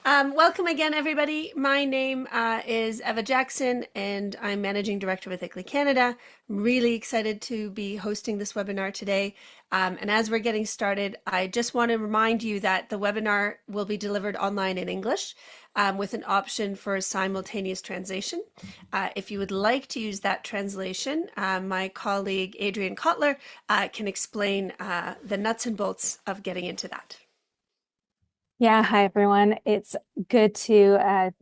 Welcome again, everybody. My name is Eva Jackson, and I'm Managing Director with ICLEI Canada. I'm really excited to be hosting this webinar today. And as we're getting started, I just want to remind you that the webinar will be delivered online in English with an option for simultaneous translation. If you would like to use that translation, my colleague Adrian Kotler can explain the nuts and bolts of getting into that. Yeah, hi everyone. It's good to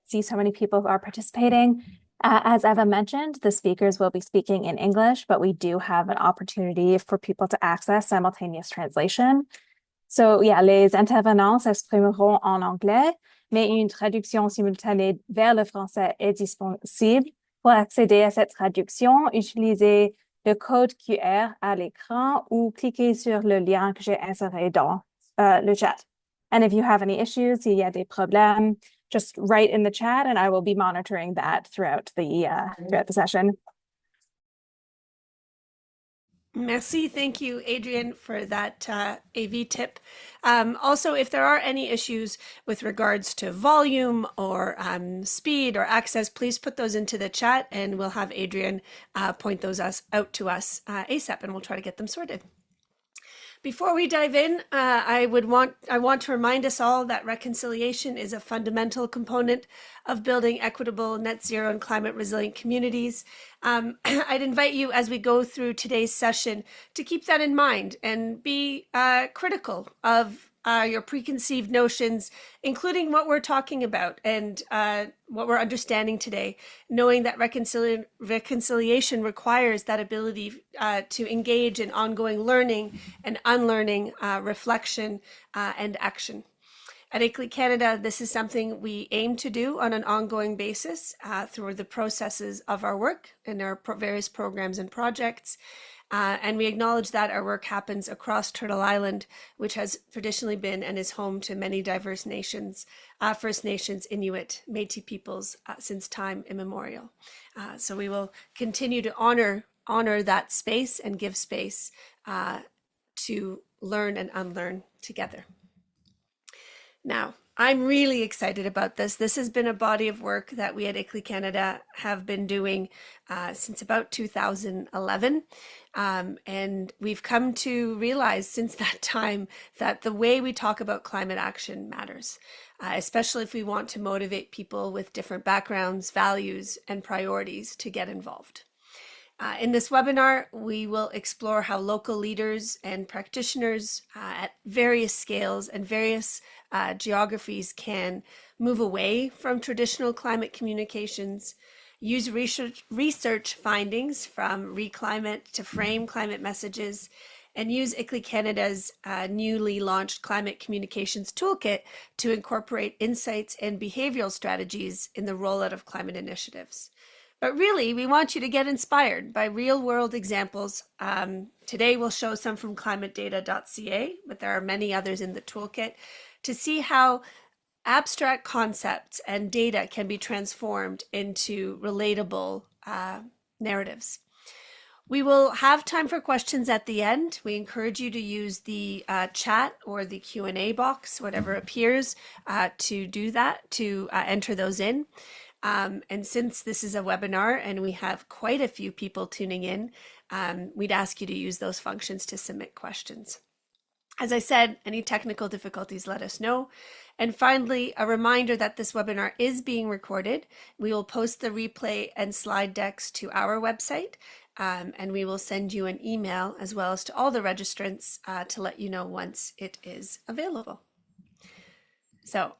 see so many people who are participating. As Eva mentioned, the speakers will be speaking in English, but we do have an opportunity for people to access simultaneous translation. So, yeah, les intervenants s'exprimeront en anglais, mais une traduction simultanée vers le français est disponible. Pour accéder à cette traduction, utilisez le code QR à l'écran ou cliquez sur le lien que j'ai inséré dans le chat. And if you have any issues, s'il y a des problèmes, just write in the chat and I will be monitoring that throughout the session. Merci. Thank you, Adrian, for that AV tip. Also, if there are any issues with regards to volume or speed or access, please put those into the chat and we'll have Adrian point those out to us ASAP and we'll try to get them sorted. Before we dive in, I want to remind us all that reconciliation is a fundamental component of building equitable, net zero, and climate resilient communities. I'd invite you as we go through today's session to keep that in mind and be critical of your preconceived notions, including what we're talking about and what we're understanding today, knowing that reconciliation requires that ability to engage in ongoing learning and unlearning, reflection, and action. At ICLEI Canada, this is something we aim to do on an ongoing basis through the processes of our work and our various programs and projects. And we acknowledge that our work happens across Turtle Island, which has traditionally been and is home to many diverse nations, First Nations, Inuit, Métis peoples since time immemorial. So we will continue to honor that space and give space to learn and unlearn together. Now, I'm really excited about this. This has been a body of work that we at ICLEI Canada have been doing since about 2011. And we've come to realize since that time that the way we talk about climate action matters, especially if we want to motivate people with different backgrounds, values, and priorities to get involved. In this webinar, we will explore how local leaders and practitioners at various scales and various geographies can move away from traditional climate communications, use research findings from Reclimate to frame climate messages, and use ICLEI Canada's newly launched Climate Communications Toolkit to incorporate insights and behavioral strategies in the rollout of climate initiatives. But really, we want you to get inspired by real-world examples. Today, we'll show some from climatedata.ca, but there are many others in the toolkit to see how abstract concepts and data can be transformed into relatable narratives. We will have time for questions at the end. We encourage you to use the chat or the Q&A box, whatever appears, to do that, to enter those in. And since this is a webinar and we have quite a few people tuning in, we'd ask you to use those functions to submit questions. As I said, any technical difficulties, let us know. And finally, a reminder that this webinar is being recorded. We will post the replay and slide decks to our website, and we will send you an email as well as to all the registrants to let you know once it is available. So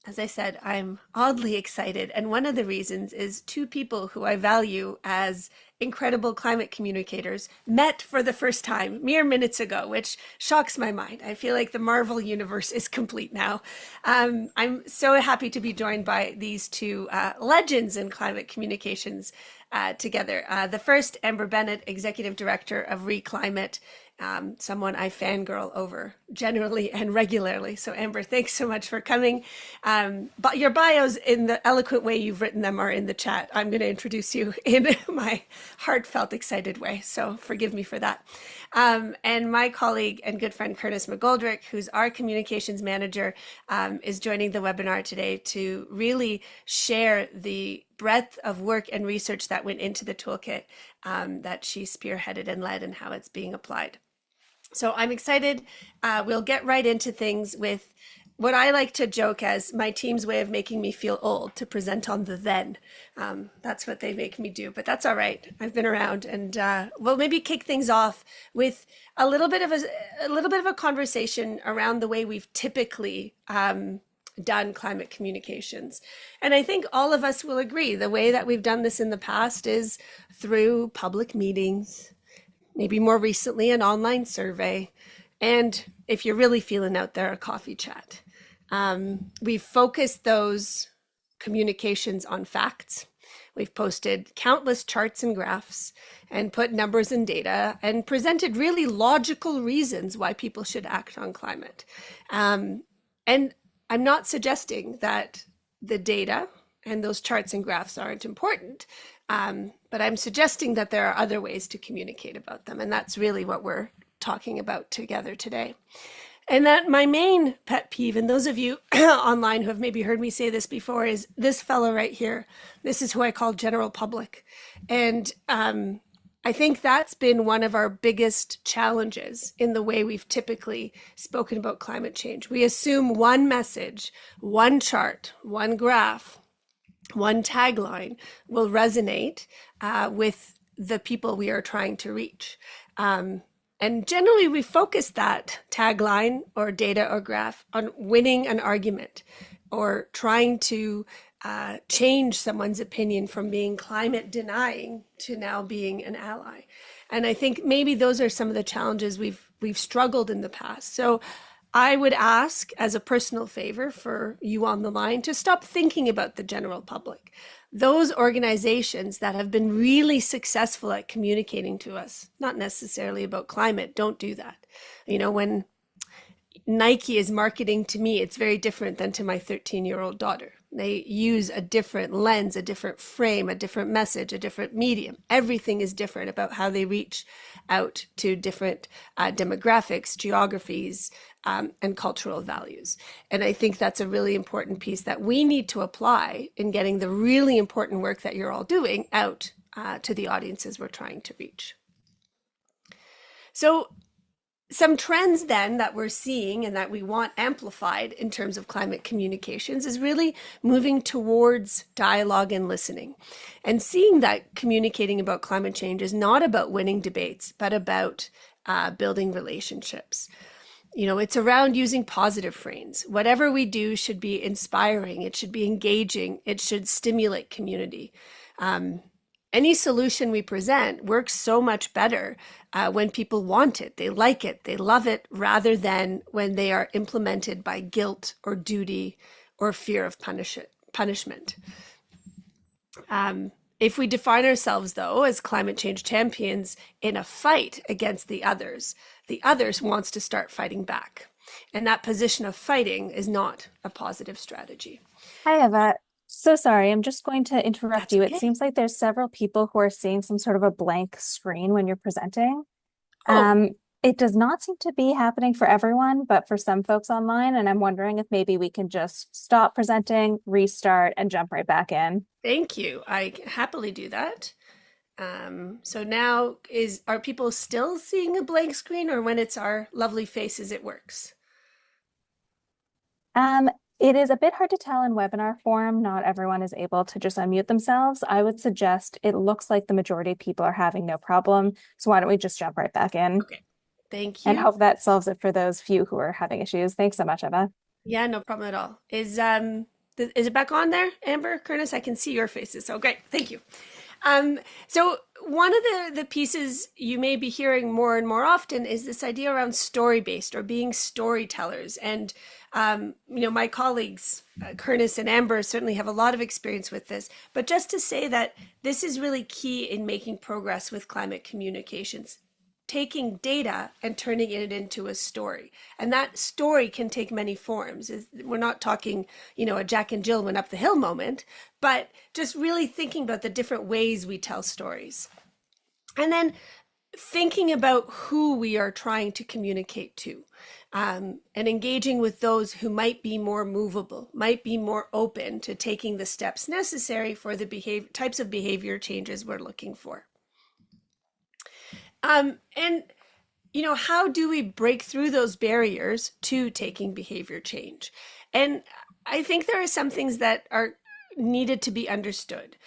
as I said, I'm oddly excited. And one of the reasons is two people who I value as incredible climate communicators met for the first time mere minutes ago, which shocks my mind. I feel like the Marvel universe is complete now. I'm so happy to be joined by these two legends in climate communications together. The first, Amber Bennett, Executive Director of Reclimate, someone I fangirl over generally and regularly. So Amber, thanks so much for coming. But your bios, in the eloquent way you've written them, are in the chat. I'm going to introduce you in my heartfelt, excited way. So forgive me for that. And my colleague and good friend Curtis McGoldrick, who's our communications manager, is joining the webinar today to really share the breadth of work and research that went into the toolkit that she spearheaded and led, and how it's being applied. So I'm excited. We'll get right into things with what I like to joke as my team's way of making me feel old, to present on the then. That's what they make me do, but that's all right. I've been around, and we'll maybe kick things off with a little bit of a conversation around the way we've typically done climate communications. And I think all of us will agree the way that we've done this in the past is through public meetings, maybe more recently an online survey, and if you're really feeling out there, a coffee chat. We've focused those communications on facts. We've posted countless charts and graphs and put numbers and data and presented really logical reasons why people should act on climate. And I'm not suggesting that the data and those charts and graphs aren't important, but I'm suggesting that there are other ways to communicate about them. And that's really what we're talking about together today. And that my main pet peeve, and those of you online who have maybe heard me say this before, is this fellow right here. This is who I call general public. And I think that's been one of our biggest challenges in the way we've typically spoken about climate change. We assume one message, one chart, one graph, one tagline will resonate with the people we are trying to reach. And generally, we focus that tagline or data or graph on winning an argument or trying to change someone's opinion from being climate denying to now being an ally. And I think maybe those are some of the challenges we've struggled in the past. So I would ask, as a personal favor for you on the line, to stop thinking about the general public. Those organizations that have been really successful at communicating to us, not necessarily about climate, don't do that. You know, when Nike is marketing to me, it's very different than to my 13-year-old daughter. They use a different lens, a different frame, a different message, a different medium. Everything is different about how they reach out to different demographics, geographies, and cultural values. And I think that's a really important piece that we need to apply in getting the really important work that you're all doing out to the audiences we're trying to reach. So some trends then that we're seeing and that we want amplified in terms of climate communications is really moving towards dialogue and listening, and seeing that communicating about climate change is not about winning debates, but about building relationships. You know, it's around using positive frames. Whatever we do should be inspiring. It should be engaging. It should stimulate community. Any solution we present works so much better when people want it, they like it, they love it, rather than when they are implemented by guilt or duty or fear of punishment. If we define ourselves, though, as climate change champions in a fight against the others wants to start fighting back. And that position of fighting is not a positive strategy. Hi, Eva. So sorry, I'm just going to interrupt you. Okay. It seems like there's several people who are seeing some sort of a blank screen when you're presenting. Oh. It does not seem to be happening for everyone, but for some folks online, and I'm wondering if maybe we can just stop presenting, restart, and jump right back in. Thank you. I happily do that. So now are people still seeing a blank screen, or when it's our lovely faces, it works? It is a bit hard to tell in webinar form. Not everyone is able to just unmute themselves. I would suggest it looks like the majority of people are having no problem. So why don't we just jump right back in? Okay. Thank you. And hope that solves it for those few who are having issues. Thanks so much, Eva. Yeah, no problem at all. Is it back on there, Amber, Curtis? I can see your faces. So great. Thank you. So one of the pieces you may be hearing more and more often is this idea around story-based or being storytellers. And, my colleagues, Curtis and Amber, certainly have a lot of experience with this. But just to say that this is really key in making progress with climate communications. taking data and turning it into a story. And that story can take many forms. We're not talking, a Jack and Jill went up the hill moment, but just really thinking about the different ways we tell stories. And then thinking about who we are trying to communicate to, and engaging with those who might be more movable, might be more open to taking the steps necessary for the types of behavior changes we're looking for. And how do we break through those barriers to taking behavior change? And I think there are some things that are needed to be understood,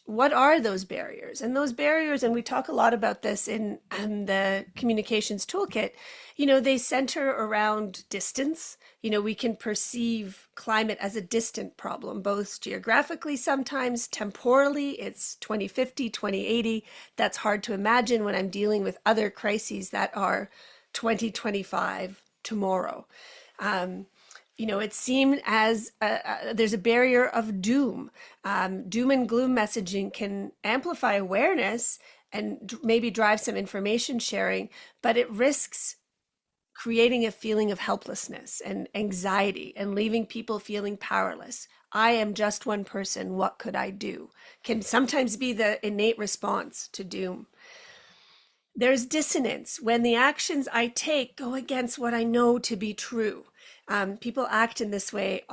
what are those barriers? And those barriers, and we talk a lot about this in the communications toolkit, they center around distance. We can perceive climate as a distant problem, both geographically, sometimes temporally. It's 2050, 2080. That's hard to imagine when I'm dealing with other crises that are 2025 tomorrow. It's seen as there's a barrier of doom. Doom and gloom messaging can amplify awareness and maybe drive some information sharing, but it risks creating a feeling of helplessness and anxiety and leaving people feeling powerless. I am just one person. What could I do? Can sometimes be the innate response to doom. There's dissonance when the actions I take go against what I know to be true. People act in this way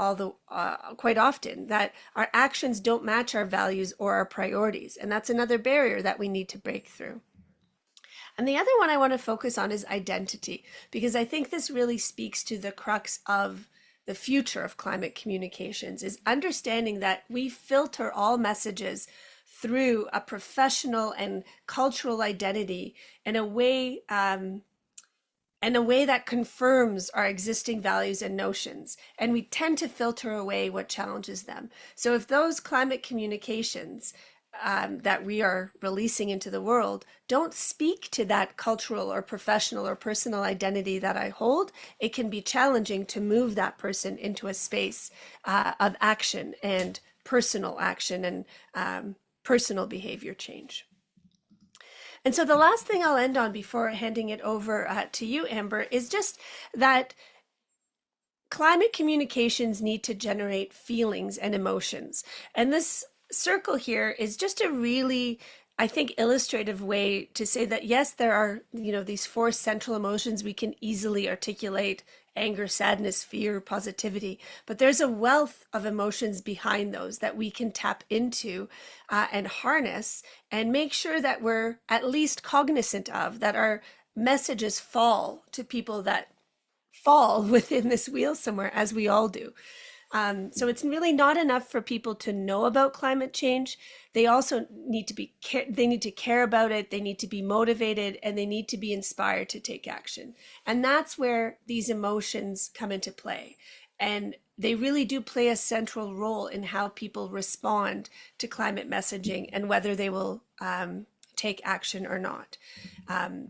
quite often, that our actions don't match our values or our priorities. And that's another barrier that we need to break through. And the other one I want to focus on is identity, because I think this really speaks to the crux of the future of climate communications, is understanding that we filter all messages through a professional and cultural identity in a way that confirms our existing values and notions. And we tend to filter away what challenges them. So if those climate communications that we are releasing into the world don't speak to that cultural or professional or personal identity that I hold, it can be challenging to move that person into a space of action and personal action and personal behavior change. And so the last thing I'll end on before handing it over to you, Amber, is just that climate communications need to generate feelings and emotions. And this circle here is just a really, I think, illustrative way to say that, yes, there are, these four central emotions we can easily articulate: anger, sadness, fear, positivity. But there's a wealth of emotions behind those that we can tap into and harness and make sure that we're at least cognizant of, that our messages fall to people that fall within this wheel somewhere, as we all do. So it's really not enough for people to know about climate change. They also need to care about it. They need to be motivated, and they need to be inspired to take action. And that's where these emotions come into play. And they really do play a central role in how people respond to climate messaging and whether they will take action or not.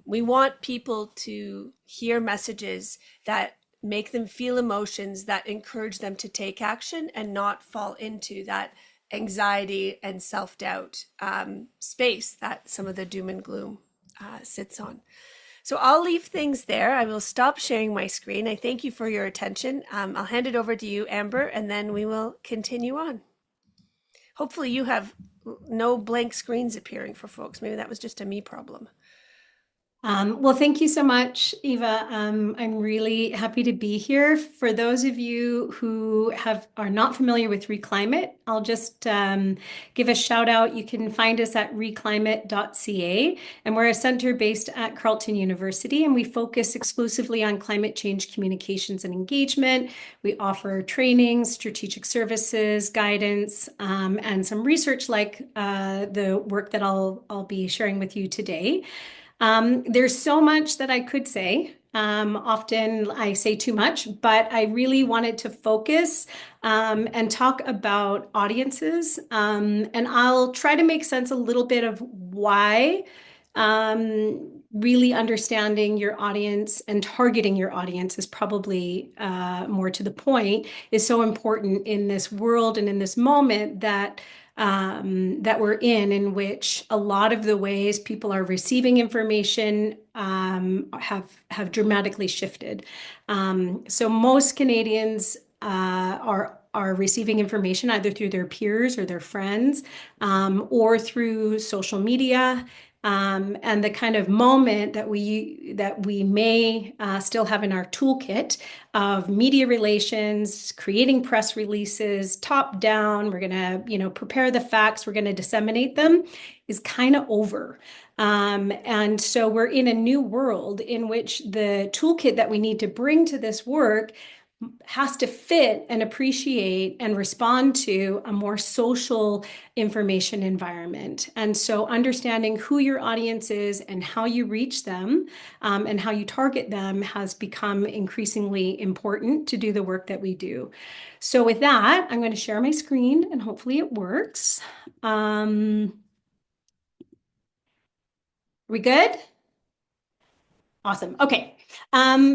We want people to hear messages that make them feel emotions that encourage them to take action and not fall into that anxiety and self-doubt space that some of the doom and gloom sits on. So I'll leave things there. I will stop sharing my screen. I thank you for your attention. I'll hand it over to you, Amber, and then we will continue on. Hopefully you have no blank screens appearing for folks. Maybe that was just a me problem. Well, thank you so much, Eva. I'm really happy to be here. For those of you who are not familiar with Reclimate, I'll just give a shout out. You can find us at reclimate.ca, and we're a center based at Carleton University, and we focus exclusively on climate change communications and engagement. We offer training, strategic services, guidance, and some research like the work that I'll be sharing with you today. There's so much that I could say. Often I say too much, but I really wanted to focus and talk about audiences. And I'll try to make sense a little bit of why really understanding your audience and targeting your audience is probably more to the point, is so important in this world and in this moment that that we're in which a lot of the ways people are receiving information have dramatically shifted. So most Canadians are receiving information either through their peers or their friends, or through social media. And the kind of moment that we may still have in our toolkit of media relations, creating press releases, top down, we're going to, prepare the facts, we're going to disseminate them, is kind of over. And so we're in a new world in which the toolkit that we need to bring to this work has to fit and appreciate and respond to a more social information environment. And so understanding who your audience is and how you reach them, and how you target them has become increasingly important to do the work that we do. So with that, I'm going to share my screen and hopefully it works. We good? Awesome. Okay.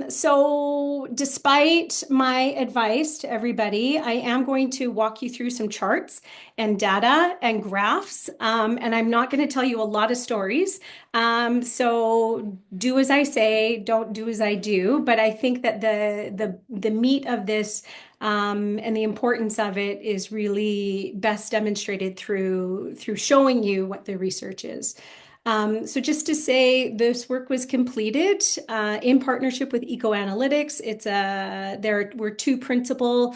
So despite my advice to everybody, I am going to walk you through some charts and data and graphs. And I'm not going to tell you a lot of stories. So do as I say, don't do as I do. But I think that the meat of this, and the importance of it is really best demonstrated through showing you what the research is. So just to say, this work was completed in partnership with EcoAnalytics. There were two principal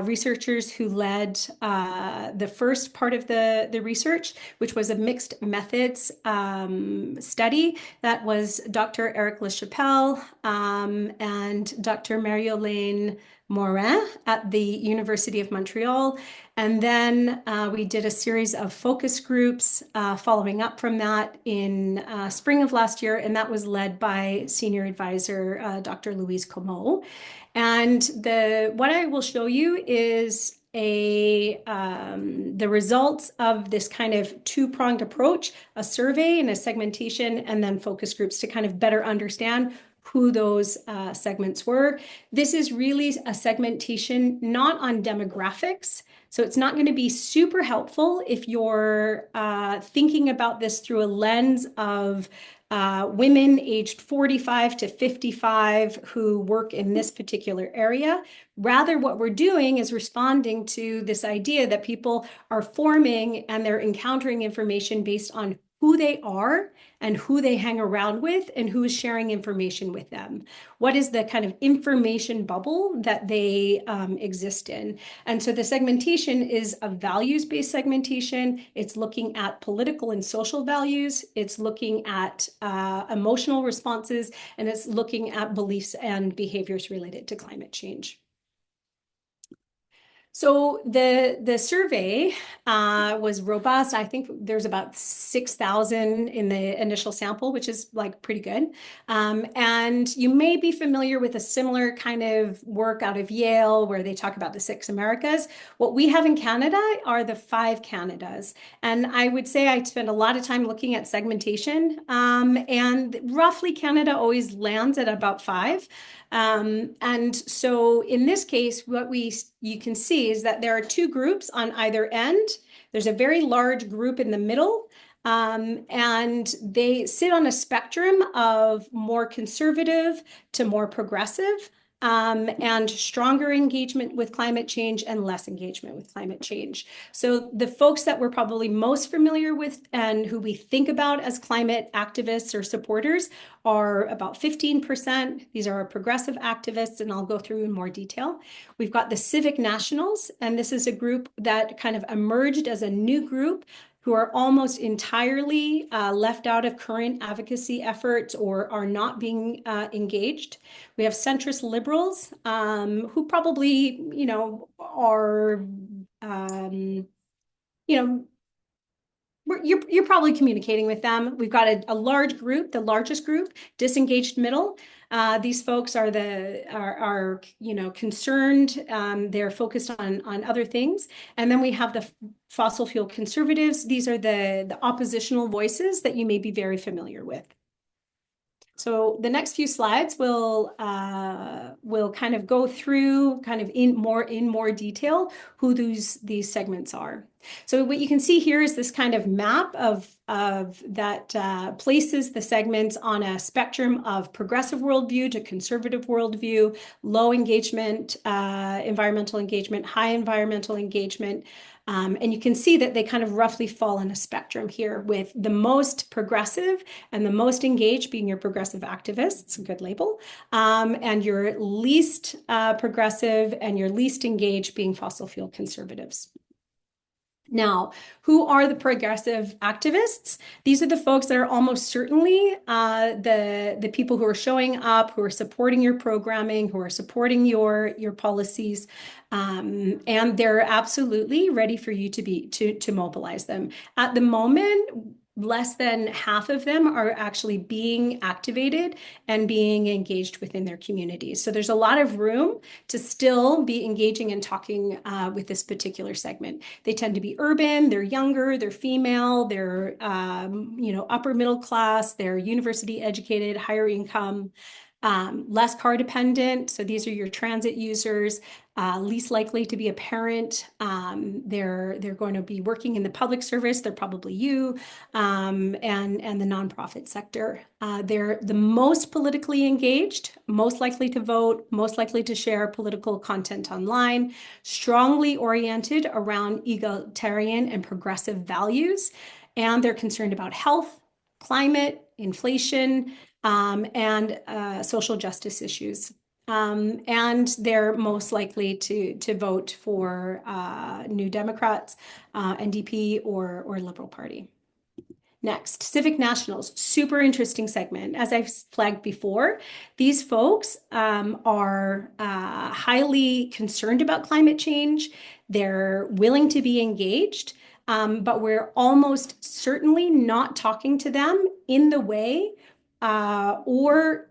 researchers who led the first part of the research, which was a mixed methods study. That was Dr. Eric LaChapelle and Dr. Marie-Hélène Morin at the University of Montreal. And then we did a series of focus groups following up from that in spring of last year, and that was led by senior advisor Dr. Louise Comeau. And what I will show you is the results of this kind of two-pronged approach, a survey and a segmentation, and then focus groups to kind of better understand who those segments were. This is really a segmentation not on demographics. So it's not going to be super helpful if you're thinking about this through a lens of women aged 45 to 55 who work in this particular area. Rather, what we're doing is responding to this idea that people are forming and they're encountering information based on who they are and who they hang around with and who is sharing information with them. What is the kind of information bubble that they exist in? And so the segmentation is a values-based segmentation. It's looking at political and social values. It's looking at emotional responses, and it's looking at beliefs and behaviors related to climate change. So the survey was robust. I think there's about 6,000 in the initial sample, which is like pretty good. And you may be familiar with a similar kind of work out of Yale where they talk about the 6 Americas. What we have in Canada are the 5 Canadas. And I would say I spend a lot of time looking at segmentation, and roughly Canada always lands at about 5. And so in this case, what you can see is that there are 2 groups on either end. There's a very large group in the middle, and they sit on a spectrum of more conservative to more progressive, and stronger engagement with climate change and less engagement with climate change. So the folks that we're probably most familiar with and who we think about as climate activists or supporters are about 15%. These are our progressive activists, and I'll go through in more detail. We've got the Civic Nationals, and this is a group that kind of emerged as a new group who are almost entirely left out of current advocacy efforts or are not being engaged. We have centrist liberals, who probably, are, you're probably communicating with them. We've got a large group, the largest group, disengaged middle. These folks are concerned. They're focused on other things. And then we have the fossil fuel conservatives. These are the oppositional voices that you may be very familiar with. So the next few slides will kind of go through kind of in more detail who these segments are. So what you can see here is this kind of map of that places the segments on a spectrum of progressive worldview to conservative worldview, low engagement, environmental engagement, high environmental engagement. And you can see that they kind of roughly fall in a spectrum here, with the most progressive and the most engaged being your progressive activists, a good label, and your least progressive and your least engaged being fossil fuel conservatives. Now, who are the progressive activists? These are the folks that are almost certainly the people who are showing up, who are supporting your programming, who are supporting your policies, and they're absolutely ready for you to mobilize them. At the moment, less than half of them are actually being activated and being engaged within their communities. So there's a lot of room to still be engaging and talking with this particular segment. They tend to be urban, they're younger, they're female, they're upper middle class, they're university educated, higher income, less car dependent. So these are your transit users, least likely to be a parent. They're going to be working in the public service. They're probably you, and the nonprofit sector. They're the most politically engaged, most likely to vote, most likely to share political content online, strongly oriented around egalitarian and progressive values, and they're concerned about health, climate, inflation, and social justice issues. And they're most likely to vote for New Democrats, NDP, or Liberal Party. Next, civic nationals, super interesting segment. As I've flagged before, these folks are highly concerned about climate change. They're willing to be engaged, but we're almost certainly not talking to them in the way or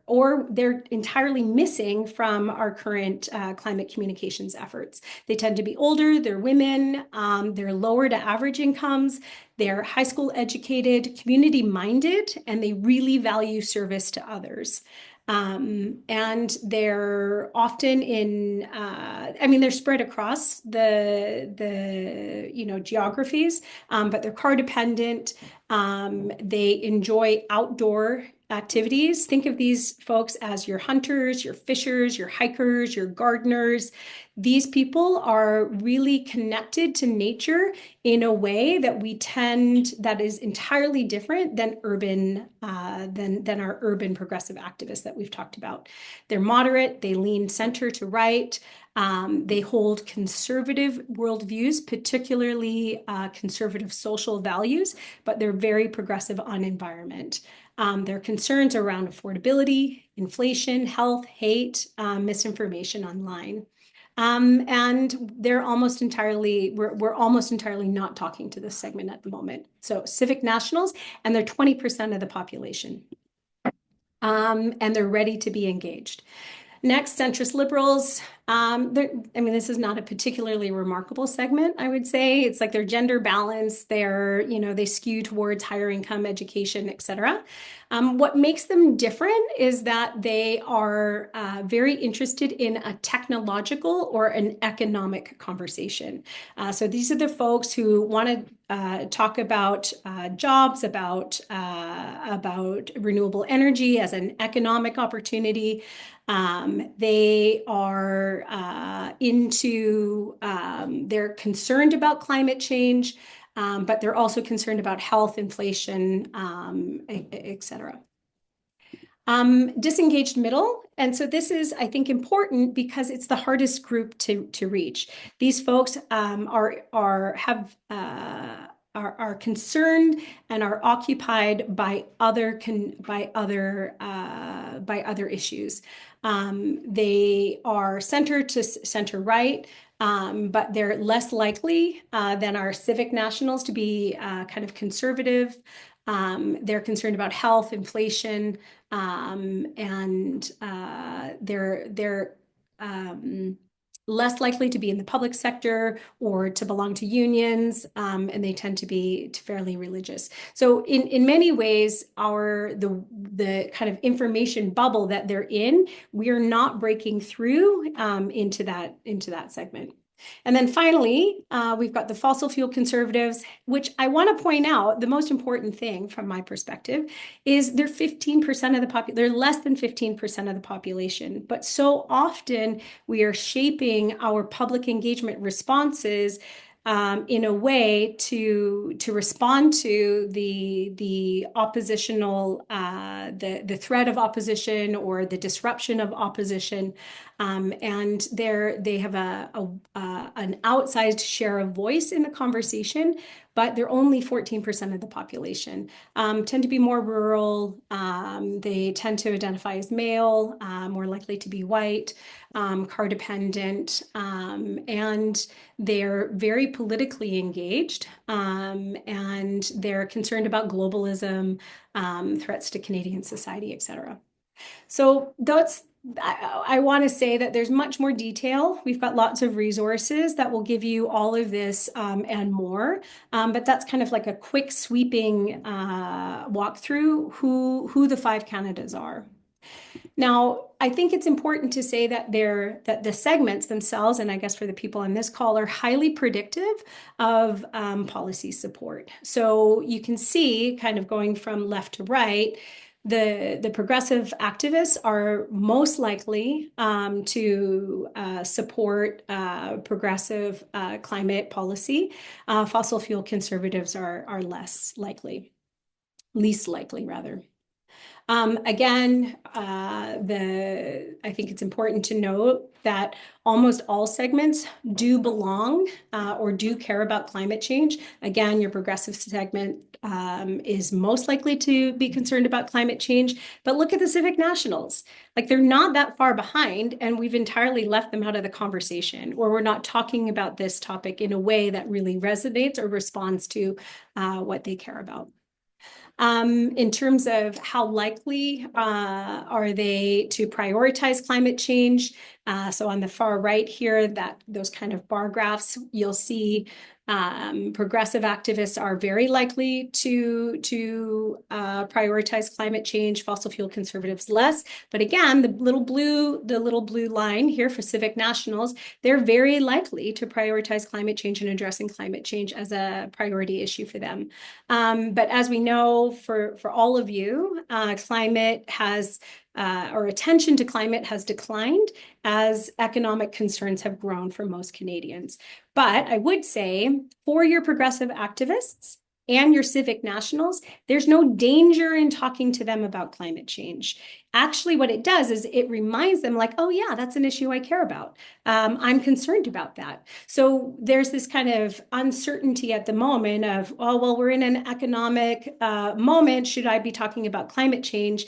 they're entirely missing from our current climate communications efforts. They tend to be older, they're women, they're lower to average incomes, they're high school educated, community minded, and they really value service to others. And they're often in, they're spread across the geographies, but they're car dependent. They enjoy outdoor activities. Think of these folks as your hunters, your fishers, your hikers, your gardeners. These people are really connected to nature in a way that is entirely different than than our urban progressive activists that we've talked about. They're moderate, they lean center to right. They hold conservative worldviews, particularly conservative social values, but they're very progressive on environment. Their concerns around affordability, inflation, health, hate, misinformation online. And they're almost entirely, we're almost entirely not talking to this segment at the moment. So civic nationals, and they're 20% of the population. And they're ready to be engaged. Next, centrist liberals. This is not a particularly remarkable segment, I would say. It's like they're gender balanced, they skew towards higher income education, et cetera. What makes them different is that they are very interested in a technological or an economic conversation. So these are the folks who want to talk about jobs, about renewable energy as an economic opportunity. They are they're concerned about climate change, but they're also concerned about health, inflation, et cetera. Disengaged middle. And so this is, I think, important because it's the hardest group to reach. These folks are concerned and are occupied by other issues. They are center to center right, but they're less likely than our civic nationals to be kind of conservative. They're concerned about health, inflation, and they're less likely to be in the public sector or to belong to unions, and they tend to be fairly religious. So in many ways, the kind of information bubble that they're in, we are not breaking through into that segment. And then finally, we've got the fossil fuel conservatives, which I want to point out, the most important thing from my perspective is they're 15% of the population. They're less than 15% of the population. But so often we are shaping our public engagement responses in a way to respond to the oppositional the threat of opposition or the disruption of opposition, and they have an outsized share of voice in the conversation, but they're only 14% of the population. Tend to be more rural. They tend to identify as male, more likely to be white, car dependent, and they're very politically engaged, and they're concerned about globalism, threats to Canadian society, etc. So I want to say that there's much more detail. We've got lots of resources that will give you all of this and more. But that's kind of like a quick sweeping walkthrough who the 5 Canadas are. Now, I think it's important to say that the segments themselves, and I guess for the people on this call, are highly predictive of policy support. So you can see, kind of going from left to right, the progressive activists are most likely to support progressive climate policy. Fossil fuel conservatives are least likely, rather. Again, I think it's important to note that almost all segments do belong or do care about climate change. Again, your progressive segment is most likely to be concerned about climate change, but look at the Civic Nationals. Like, they're not that far behind, and we've entirely left them out of the conversation, or we're not talking about this topic in a way that really resonates or responds to what they care about. In terms of how likely are they to prioritize climate change? So on the far right here, those kind of bar graphs, you'll see progressive activists are very likely to prioritize climate change, fossil fuel conservatives less. But again, the little blue line here for Civic Nationals, they're very likely to prioritize climate change and addressing climate change as a priority issue for them. But as we know, for all of you, climate has or attention to climate has declined as economic concerns have grown for most Canadians. But I would say for your progressive activists and your Civic Nationals, there's no danger in talking to them about climate change. Actually, what it does is it reminds them, like, oh yeah, that's an issue I care about. I'm concerned about that. So there's this kind of uncertainty at the moment of, oh, well, we're in an economic moment. Should I be talking about climate change?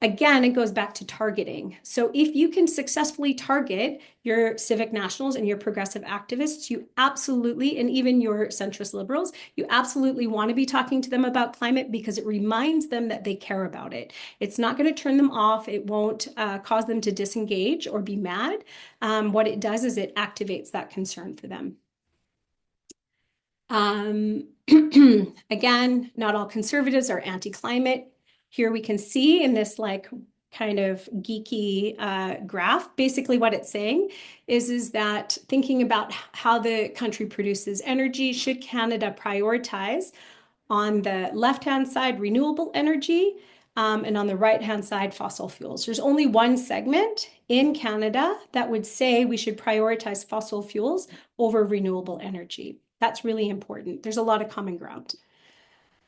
Again, it goes back to targeting. So if you can successfully target your Civic Nationals and your progressive activists, you absolutely, and even your centrist liberals, you absolutely want to be talking to them about climate, because it reminds them that they care about it. It's not going to turn them off. It won't cause them to disengage or be mad. What it does is it activates that concern for them. Again, not all conservatives are anti-climate. Here we can see in this like kind of geeky graph, basically what it's saying is that thinking about how the country produces energy, should Canada prioritize on the left-hand side renewable energy, and on the right-hand side fossil fuels. There's only one segment in Canada that would say we should prioritize fossil fuels over renewable energy. That's really important. There's a lot of common ground.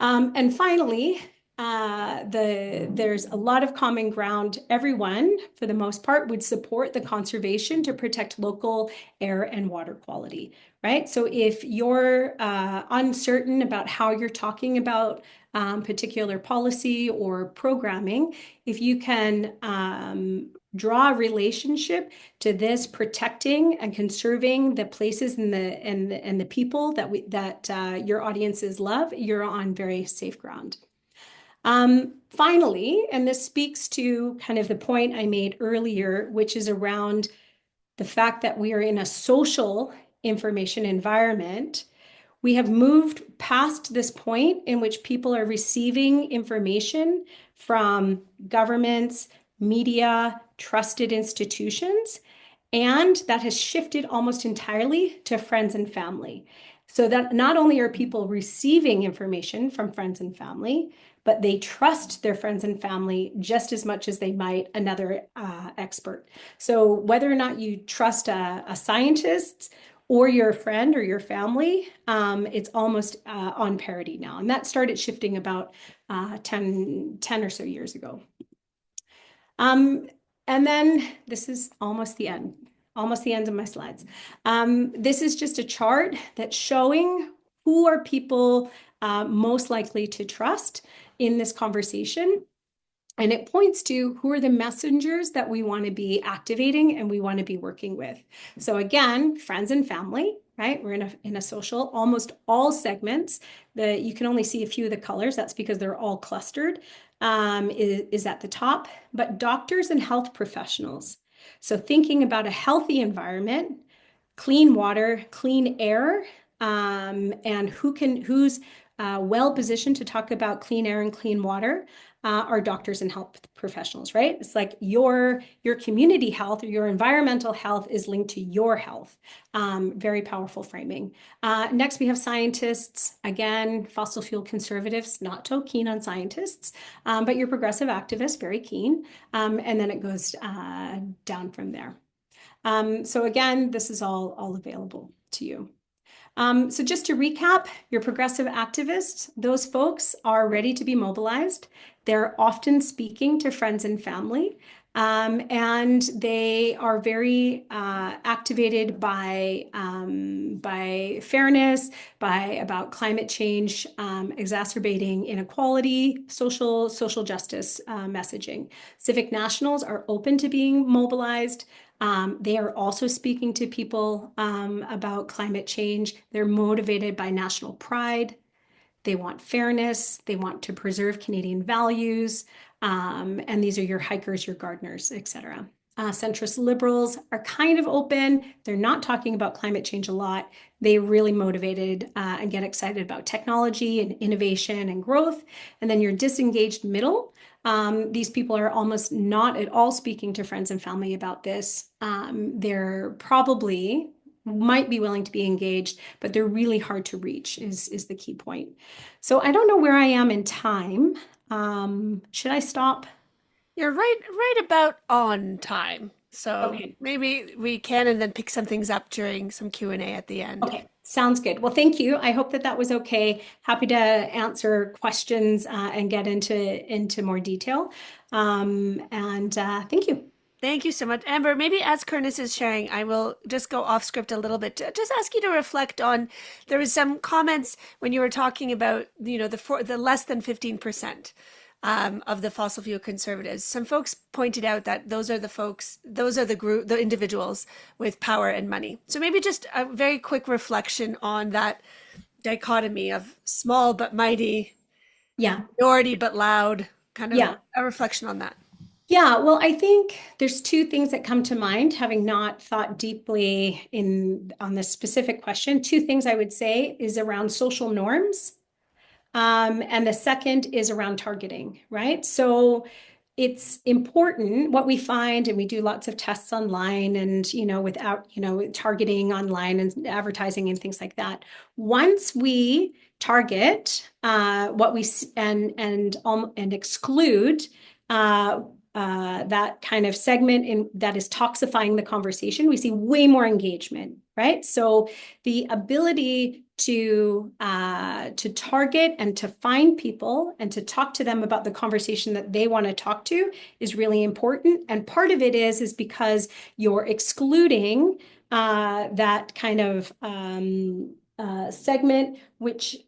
And finally, there's a lot of common ground. Everyone, for the most part, would support the conservation to protect local air and water quality, right? So if you're uncertain about how you're talking about particular policy or programming, if you can draw a relationship to this protecting and conserving the places and the people that your audiences love, you're on very safe ground. Finally, and this speaks to kind of the point I made earlier, which is around the fact that we are in a social information environment. We have moved past this point in which people are receiving information from governments, media, trusted institutions, And that has shifted almost entirely to friends and family. So that not only are people receiving information from friends and family, but they trust their friends and family just as much as they might another expert. So whether or not you trust a scientist or your friend or your family, it's almost on parity now. And that started shifting about 10 or so years ago. And then this is almost the end of my slides. This is just a chart that's showing who are people most likely to trust in this conversation. And it points to who are the messengers that we want to be activating and we want to be working with. So again, friends and family, right? We're in a social, almost all segments. You can only see a few of the colors. That's because they're all clustered, is at the top. But doctors and health professionals. So thinking about a healthy environment, clean water, clean air, and who's well positioned to talk about clean air and clean water are doctors and health professionals, right? It's like your community health or your environmental health is linked to your health. Very powerful framing. Next, we have scientists. Again, fossil fuel conservatives, not so keen on scientists, but your progressive activists, very keen. And then it goes down from there. So again, this is all available to you. So just to recap, your progressive activists, those folks are ready to be mobilized. They're often speaking to friends and family, and they are very activated by fairness, about climate change, exacerbating inequality, social justice messaging. Civic nationals are open to being mobilized. They are also speaking to people about climate change. They're motivated by national pride. They want fairness. They want to preserve Canadian values. And these are your hikers, your gardeners, etc. Centrist liberals are kind of open. They're not talking about climate change a lot. They're really motivated and get excited about technology and innovation and growth. And then your disengaged middle. These people are almost not at all speaking to friends and family about this. They're probably might be willing to be engaged, but they're really hard to reach is the key point. So I don't know where I am in time. Should I stop? You're right about on time. So Okay. maybe we can and then pick some things up during some Q&A at the end. Okay, sounds good. Well, thank you. I hope that was okay. Happy to answer questions and get into more detail. And thank you. Thank you so much, Amber. Maybe as Curtis is sharing, I will just go off script a little bit. Just ask you to reflect on. There was some comments when you were talking about, the less than 15% of the fossil fuel conservatives. Some folks pointed out that those are the individuals with power and money. So maybe just a very quick reflection on that dichotomy of small but mighty, Yeah. minority but loud, kind of Yeah. a reflection on that. Yeah, well, I think there's two things that come to mind, having not thought deeply on this specific question. Two things I would say is around social norms. And the second is around targeting, right? So it's important what we find, and we do lots of tests online and, without, targeting online and advertising and things like that. Once we target what we and exclude that kind of segment that is toxifying the conversation, we see way more engagement, right? So the ability to target and to find people and to talk to them about the conversation that they want to talk to is really important. And part of it is because you're excluding that kind of segment, which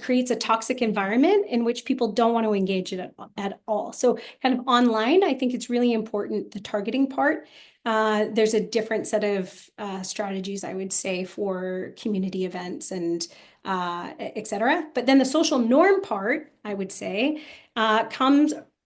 creates a toxic environment in which people don't want to engage it at all. So kind of online, I think it's really important, the targeting part. There's a different set of strategies, I would say, for community events and et cetera. But then the social norm part, I would say,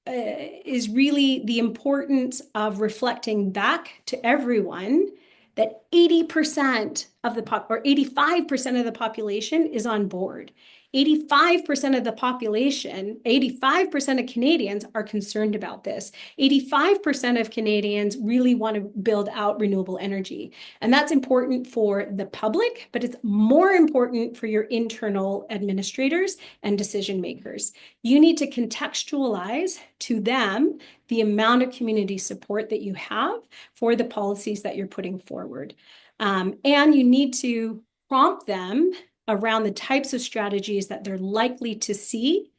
is really the importance of reflecting back to everyone that 80% of the or 85% of the population is on board. 85% of the population, 85% of Canadians are concerned about this. 85% of Canadians really want to build out renewable energy. And that's important for the public, but it's more important for your internal administrators and decision makers. You need to contextualize to them the amount of community support that you have for the policies that you're putting forward. And you need to prompt them around the types of strategies that they're likely to see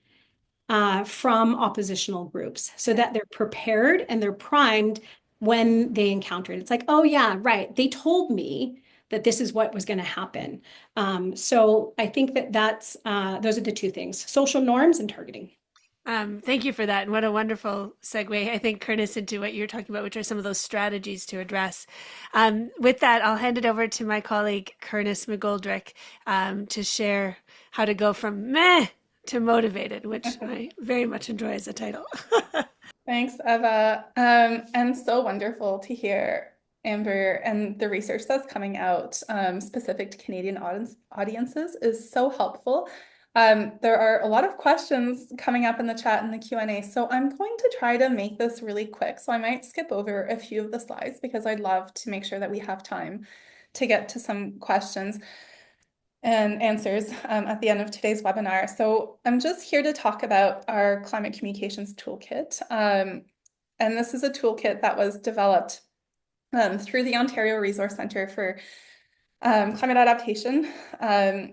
from oppositional groups so that they're prepared and they're primed when they encounter it. It's like, oh yeah, right. They told me that this is what was going to happen. So I think that those are the two things: social norms and targeting. Thank you for that. And what a wonderful segue, I think, Curtis, into what you're talking about, which are some of those strategies to address. With that, I'll hand it over to my colleague, Curtis McGoldrick, to share how to go from meh to motivated, which I very much enjoy as a title. Thanks, Eva. And so wonderful to hear Amber and the research that's coming out specific to Canadian audiences is so helpful. There are a lot of questions coming up in the chat and the Q&A, so I'm going to try to make this really quick. So I might skip over a few of the slides because I'd love to make sure that we have time to get to some questions and answers at the end of today's webinar. So I'm just here to talk about our Climate Communications Toolkit. And this is a toolkit that was developed through the Ontario Resource Centre for climate adaptation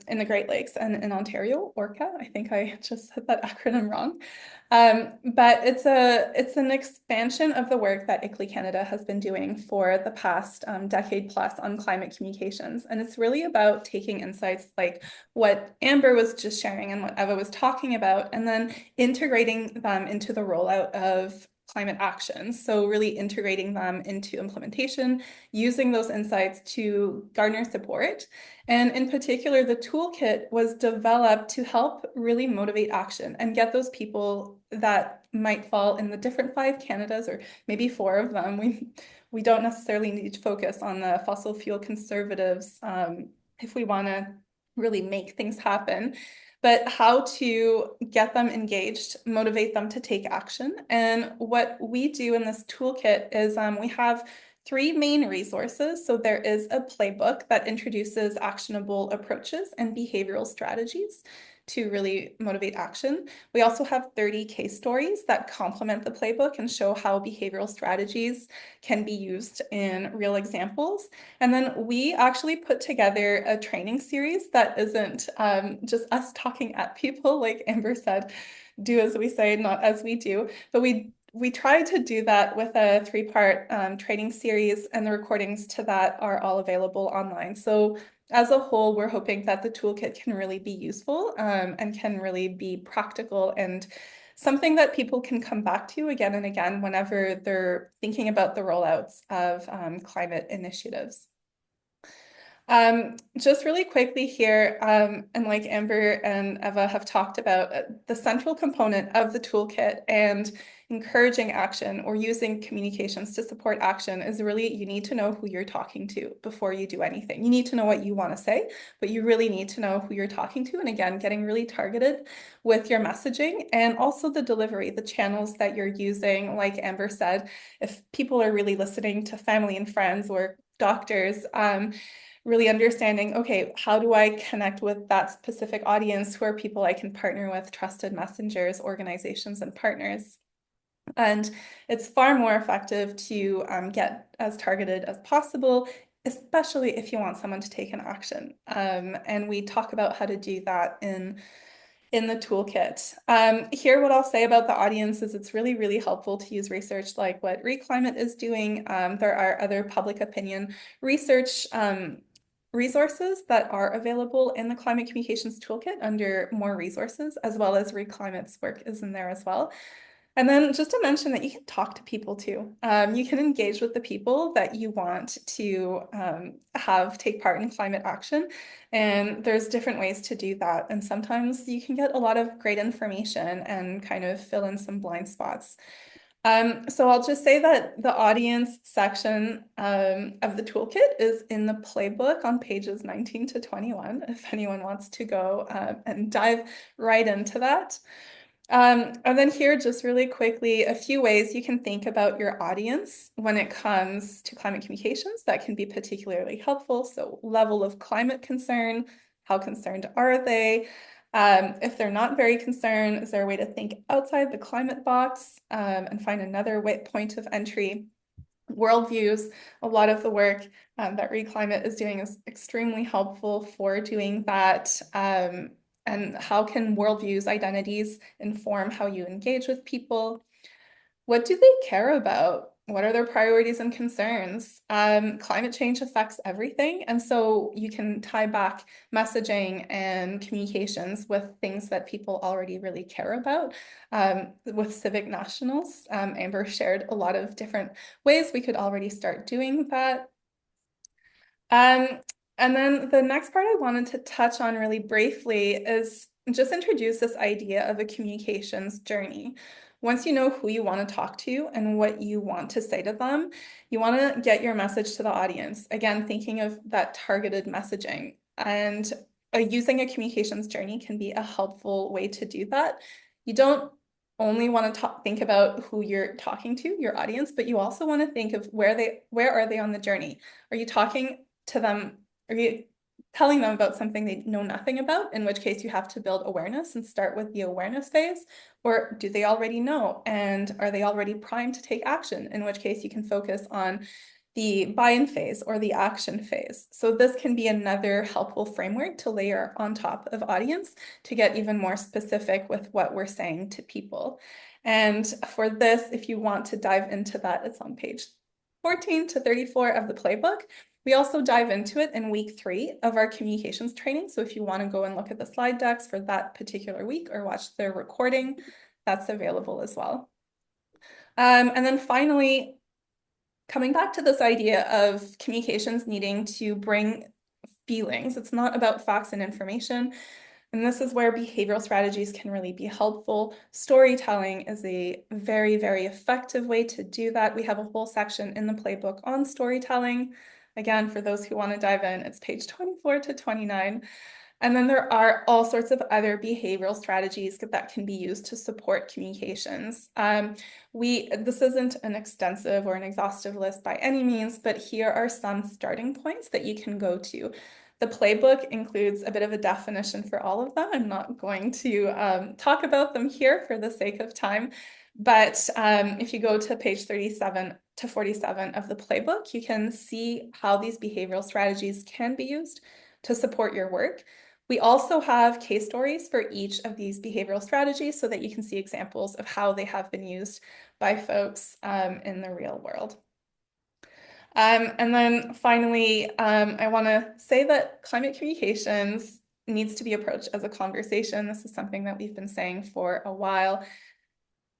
in the Great Lakes and in Ontario, ORCA. I think I just said that acronym wrong. But it's an expansion of the work that ICLEI Canada has been doing for the past decade plus on climate communications. And it's really about taking insights like what Amber was just sharing and what Eva was talking about, and then integrating them into the rollout of climate actions. So really integrating them into implementation, using those insights to garner support. And in particular, the toolkit was developed to help really motivate action and get those people that might fall in the different 5 Canadas, or maybe 4 of them. We don't necessarily need to focus on the fossil fuel conservatives if we want to really make things happen, but how to get them engaged, motivate them to take action. And what we do in this toolkit is we have 3 main resources. So there is a playbook that introduces actionable approaches and behavioral strategies to really motivate action. We also have 30 case stories that complement the playbook and show how behavioral strategies can be used in real examples. And then we actually put together a training series that isn't just us talking at people, like Amber said, do as we say, not as we do. But we tried to do that with a 3-part training series, and the recordings to that are all available online. So as a whole, we're hoping that the toolkit can really be useful and can really be practical and something that people can come back to again and again whenever they're thinking about the rollouts of climate initiatives. Just really quickly here, and like Amber and Eva have talked about, the central component of the toolkit and encouraging action or using communications to support action is really, you need to know who you're talking to before you do anything. You need to know what you want to say, but you really need to know who you're talking to. And again, getting really targeted with your messaging and also the delivery, the channels that you're using. Like Amber said, if people are really listening to family and friends or doctors, really understanding, okay, how do I connect with that specific audience? Who are people I can partner with, trusted messengers, organizations, and partners? And it's far more effective to get as targeted as possible, especially if you want someone to take an action. And we talk about how to do that in the toolkit. Here, what I'll say about the audience is it's really, really helpful to use research like what Reclimate is doing. There are other public opinion research resources that are available in the Climate Communications Toolkit under more resources, as well as Reclimate's work is in there as well. And then just to mention that you can talk to people too. You can engage with the people that you want to have take part in climate action. And there's different ways to do that. And sometimes you can get a lot of great information and kind of fill in some blind spots. So I'll just say that the audience section of the toolkit is in the playbook on pages 19 to 21, if anyone wants to go and dive right into that. And then here, just really quickly, a few ways you can think about your audience when it comes to climate communications that can be particularly helpful. So level of climate concern, how concerned are they? If they're not very concerned, is there a way to think outside the climate box and find another point of entry? Worldviews, a lot of the work that Reclimate is doing is extremely helpful for doing that. And how can worldviews, identities inform how you engage with people? What do they care about? What are their priorities and concerns? Climate change affects everything. And so you can tie back messaging and communications with things that people already really care about. With civic nationals, Amber shared a lot of different ways we could already start doing that. And then the next part I wanted to touch on really briefly is just introduce this idea of a communications journey. Once you know who you want to talk to and what you want to say to them, you want to get your message to the audience. Again, thinking of that targeted messaging. And using a communications journey can be a helpful way to do that. You don't only want to think about who you're talking to, your audience, but you also want to think of where are they on the journey? Are you talking to them? Are you telling them about something they know nothing about, in which case you have to build awareness and start with the awareness phase? Or do they already know? And are they already primed to take action? In which case you can focus on the buy-in phase or the action phase. So this can be another helpful framework to layer on top of audience to get even more specific with what we're saying to people. And for this, if you want to dive into that, it's on page 14 to 34 of the playbook. We also dive into it in week 3 of our communications training. So if you want to go and look at the slide decks for that particular week or watch the recording, that's available as well. And then finally, coming back to this idea of communications needing to bring feelings, it's not about facts and information. And this is where behavioral strategies can really be helpful. Storytelling is a very, very effective way to do that. We have a whole section in the playbook on storytelling. Again, for those who want to dive in, it's page 24 to 29. And then there are all sorts of other behavioral strategies that can be used to support communications. This isn't an extensive or an exhaustive list by any means, but here are some starting points that you can go to. The playbook includes a bit of a definition for all of them. I'm not going to talk about them here for the sake of time, but if you go to page 37 to 47 of the playbook, you can see how these behavioral strategies can be used to support your work. We also have case stories for each of these behavioral strategies so that you can see examples of how they have been used by folks in the real world. And then finally, I want to say that climate communications needs to be approached as a conversation. This is something that we've been saying for a while.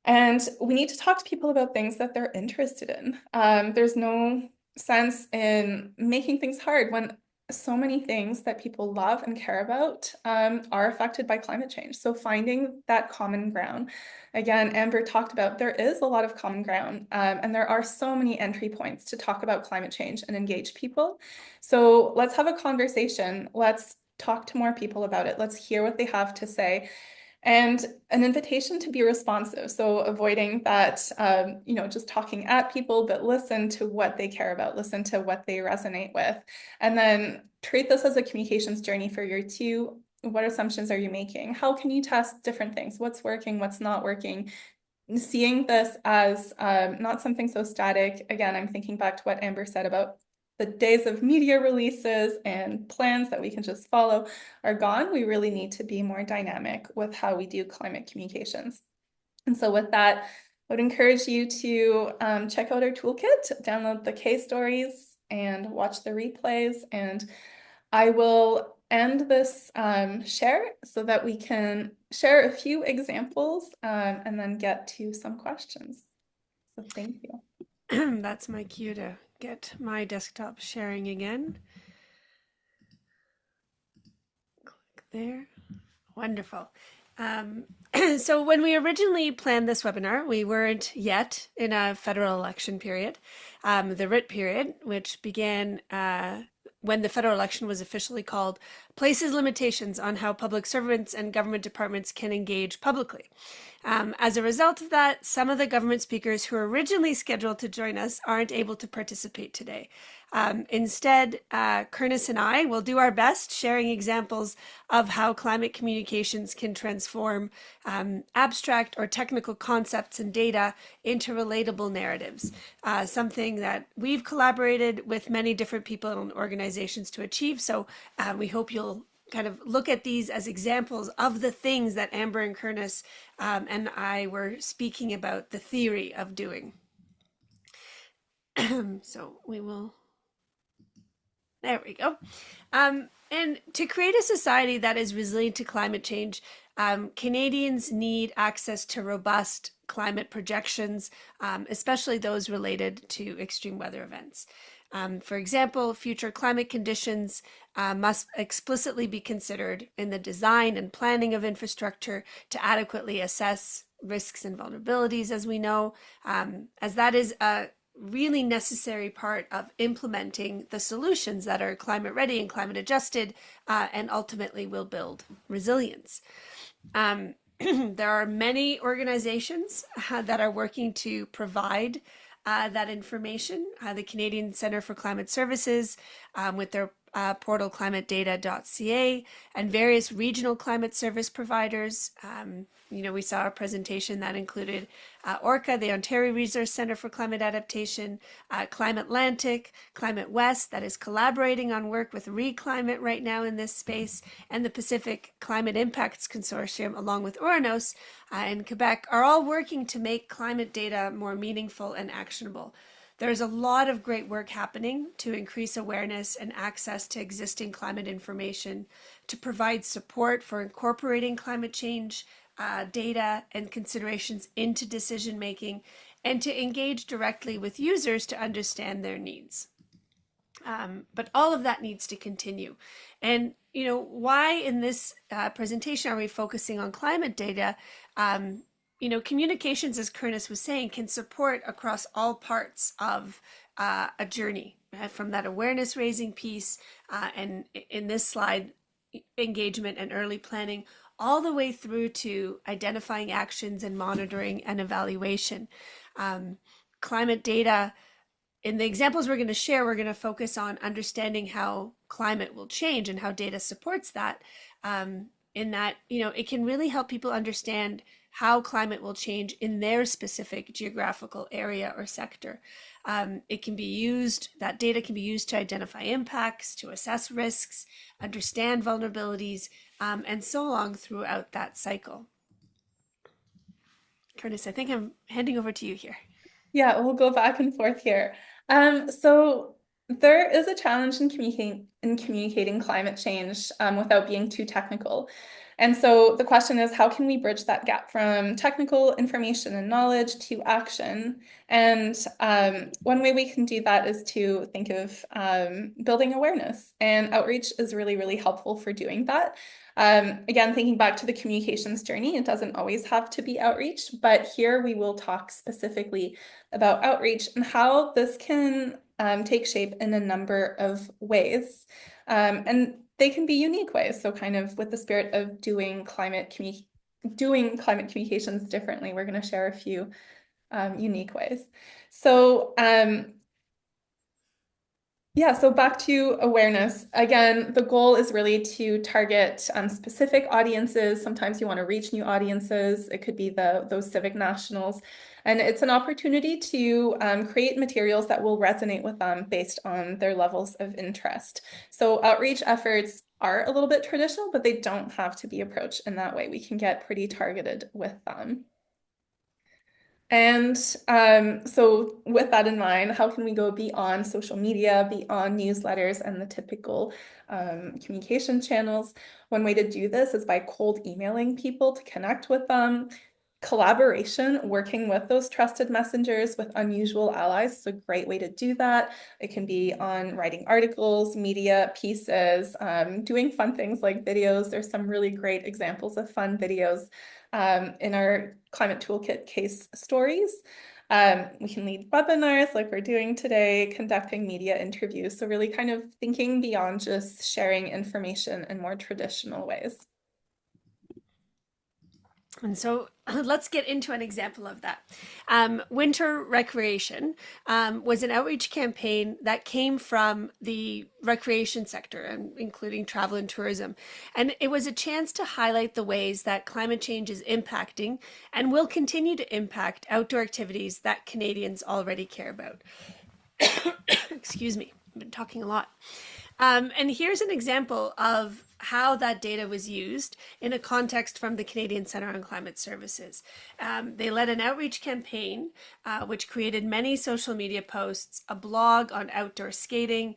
And we need to talk to people about things that they're interested in. There's no sense in making things hard when so many things that people love and care about are affected by climate change. So finding that common ground. Again, Amber talked about there is a lot of common ground and there are so many entry points to talk about climate change and engage people. So let's have a conversation. Let's talk to more people about it. Let's hear what they have to say. And an invitation to be responsive. So avoiding that, just talking at people, but listen to what they care about, listen to what they resonate with. And then treat this as a communications journey for year 2. What assumptions are you making? How can you test different things? What's working? What's not working? Seeing this as not something so static. Again, I'm thinking back to what Amber said about the days of media releases and plans that we can just follow are gone. We really need to be more dynamic with how we do climate communications. And so with that, I would encourage you to check out our toolkit, download the case stories and watch the replays. And I will end this share so that we can share a few examples and then get to some questions. So thank you. That's my cue to get my desktop sharing again. Click there. Wonderful. So when we originally planned this webinar, we weren't yet in a federal election period. The writ period, which began when the federal election was officially called, places limitations on how public servants and government departments can engage publicly. As a result of that, some of the government speakers who were originally scheduled to join us aren't able to participate today. Instead, Curtis and I will do our best sharing examples of how climate communications can transform abstract or technical concepts and data into relatable narratives, something that we've collaborated with many different people and organizations to achieve. So we hope you'll kind of look at these as examples of the things that Amber and Curtis and I were speaking about the theory of doing. So we will... There we go. And to create a society that is resilient to climate change, Canadians need access to robust climate projections, especially those related to extreme weather events. For example, future climate conditions must explicitly be considered in the design and planning of infrastructure to adequately assess risks and vulnerabilities, as we know, as that is a really necessary part of implementing the solutions that are climate ready and climate adjusted and ultimately will build resilience. There are many organizations that are working to provide that information. The Canadian Centre for Climate Services with their portal climatedata.ca and various regional climate service providers. We saw a presentation that included ORCA, the Ontario Resource Centre for Climate Adaptation, Climate Atlantic, Climate West, that is collaborating on work with ReClimate right now in this space, and the Pacific Climate Impacts Consortium, along with Oranos in Quebec, are all working to make climate data more meaningful and actionable. There's a lot of great work happening to increase awareness and access to existing climate information, to provide support for incorporating climate change data and considerations into decision making, and to engage directly with users to understand their needs. But all of that needs to continue. And, why in this presentation are we focusing on climate data? Communications, as Curtis was saying, can support across all parts of a journey, from that awareness raising piece, and in this slide, engagement and early planning, all the way through to identifying actions and monitoring and evaluation. Climate data, in the examples we're going to share, we're going to focus on understanding how climate will change and how data supports that. In that, it can really help people understand how climate will change in their specific geographical area or sector. It can be used, that data can be used to identify impacts, to assess risks, understand vulnerabilities, and so on throughout that cycle. Curtis, I think I'm handing over to you here. Yeah, we'll go back and forth here. So there is a challenge in communicating climate change without being too technical. And so the question is, how can we bridge that gap from technical information and knowledge to action? And one way we can do that is to think of building awareness. And outreach is really, really helpful for doing that. Again, thinking back to the communications journey, it doesn't always have to be outreach, but here we will talk specifically about outreach and how this can take shape in a number of ways. And they can be unique ways. So kind of with the spirit of doing climate communications differently, we're going to share a few unique ways. So so back to awareness. Again, the goal is really to target specific audiences. Sometimes you want to reach new audiences. It could be those civic nationals. And it's an opportunity to create materials that will resonate with them based on their levels of interest. So outreach efforts are a little bit traditional, but they don't have to be approached in that way. We can get pretty targeted with them. And so with that in mind, how can we go beyond social media, beyond newsletters and the typical communication channels? One way to do this is by cold emailing people to connect with them. collaboration, working with those trusted messengers, with unusual allies is a great way to do that. It can be on writing articles, media pieces, doing fun things like videos. There's some really great examples of fun videos in our Climate Toolkit case stories. We can lead webinars like we're doing today, conducting media interviews. So really kind of thinking beyond just sharing information in more traditional ways. And so let's get into an example of that. Winter Recreation was an outreach campaign that came from the recreation sector, and including travel and tourism. And it was a chance to highlight the ways that climate change is impacting and will continue to impact outdoor activities that Canadians already care about. Excuse me, I've been talking a lot. And here's an example of how that data was used in a context from the Canadian Centre on Climate Services. They led an outreach campaign, which created many social media posts, a blog on outdoor skating,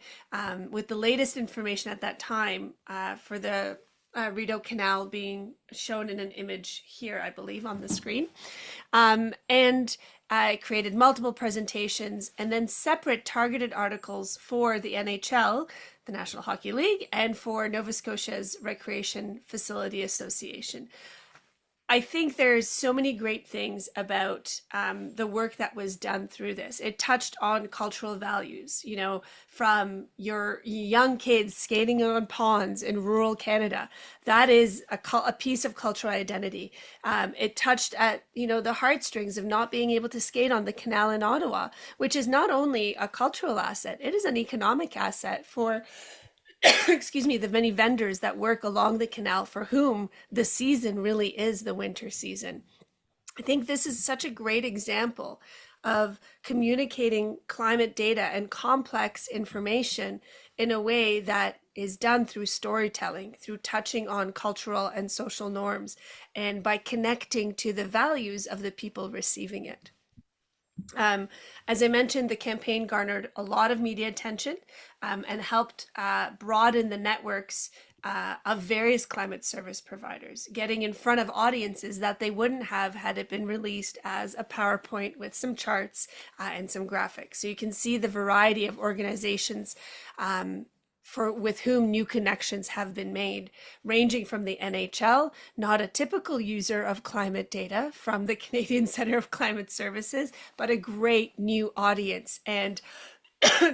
with the latest information at that time for the Rideau Canal being shown in an image here, I believe, on the screen. And I created multiple presentations and then separate targeted articles for the NHL, the National Hockey League, and for Nova Scotia's Recreation Facility Association. I think there's so many great things about the work that was done through this. It touched on cultural values, you know, from your young kids skating on ponds in rural Canada. That is a piece of cultural identity. It touched at, you know, the heartstrings of not being able to skate on the canal in Ottawa, which is not only a cultural asset, it is an economic asset for excuse me, the many vendors that work along the canal for whom the season really is the winter season. I think this is such a great example of communicating climate data and complex information in a way that is done through storytelling, through touching on cultural and social norms, and by connecting to the values of the people receiving it. As I mentioned, the campaign garnered a lot of media attention and helped broaden the networks of various climate service providers, getting in front of audiences that they wouldn't have had it been released as a PowerPoint with some charts and some graphics. So you can see the variety of organizations with whom new connections have been made, ranging from the NHL, not a typical user of climate data from the Canadian Centre of Climate Services, but a great new audience and